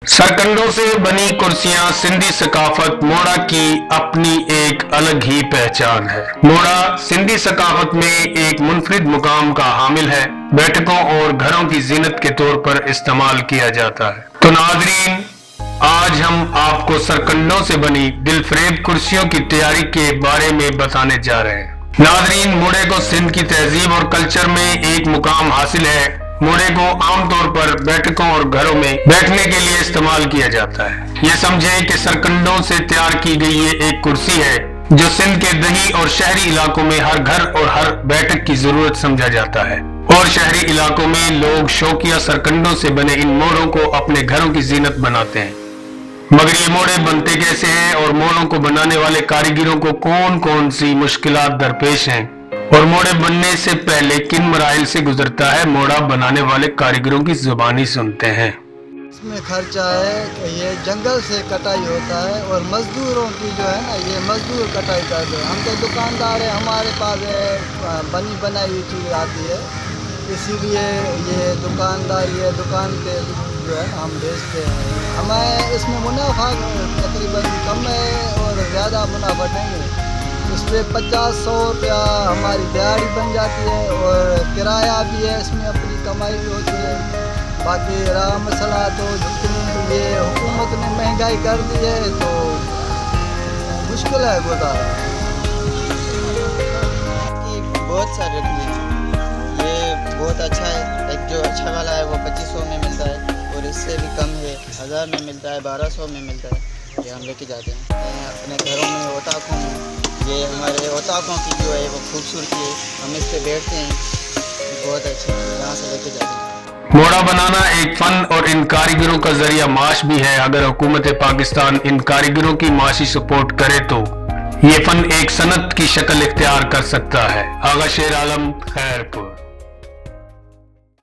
सरकंडों से बनी कुर्सियां सिंधी सकाफत मोड़ा की अपनी एक अलग ही पहचान है। मोड़ा सिंधी सकाफत में एक मुनफरिद मुकाम का हामिल है। बैठकों और घरों की जीनत के तौर पर इस्तेमाल किया जाता है। तो नाजरीन, आज हम आपको सरकंडों से बनी दिलफरेब कुर्सियों की तैयारी के बारे में बताने जा रहे हैं। नाजरीन, मोड़े को सिंध की तहजीब और कल्चर में एक मुकाम हासिल है। मोड़े को आमतौर पर बैठकों और घरों में बैठने के लिए इस्तेमाल किया जाता है। ये समझें कि सरकंडों से तैयार की गई ये एक कुर्सी है जो सिंध के दही और शहरी इलाकों में हर घर और हर बैठक की जरूरत समझा जाता है। और शहरी इलाकों में लोग शौकिया सरकंडों से बने इन मोड़ों को अपने घरों की जीनत बनाते हैं। मगर ये मोड़े बनते कैसे हैं और मोड़ों को बनाने वाले कारीगरों को कौन कौन सी मुश्किलात दरपेश हैं और मोड़े बनने से पहले किन मराइल से गुजरता है, मोड़ा बनाने वाले कारीगरों की जुबानी सुनते हैं। इसमें खर्चा है कि ये जंगल से कटाई होता है और मजदूरों की जो है ना, ये मजदूर कटाई करते हैं। हम तो दुकानदार हैं, हमारे पास बनी बनाई हुई चीज़ आती है, इसीलिए ये दुकानदार ये दुकान पे जो है हम बेचते हैं। हमें इसमें मुनाफा तकरीबन कम है और ज़्यादा मुनाफा नहीं है। इस पर 50-100 रुपया हमारी दिहाड़ी बन जाती है और किराया भी है, इसमें अपनी कमाई भी होती है। बाकी रहा मसला तो जितनी ये हुकूमत ने महंगाई कर दी है तो मुश्किल है गुजारा। बहुत सारे रकमें ये बहुत अच्छा है। एक जो अच्छा वाला है वो 2500 में मिलता है और इससे भी कम है, 1000 में मिलता है, 1200 में मिलता है। ये हम लेके जाते हैं अपने घरों में, ओटाकों में। ये हमारे ओटाकों की जो है वो खूबसूरती है, हम इस पे बैठते हैं, बहुत अच्छे यहाँ से लेके जाते हैं। मोड़ा बनाना एक फन और इन कारीगरों का जरिया माश भी है। अगर हुकूमत पाकिस्तान इन कारीगरों की माशी सपोर्ट करे तो ये फन एक सनत की शक्ल इख्तियार कर सकता है। आगा शेर आलम, खैरपुर।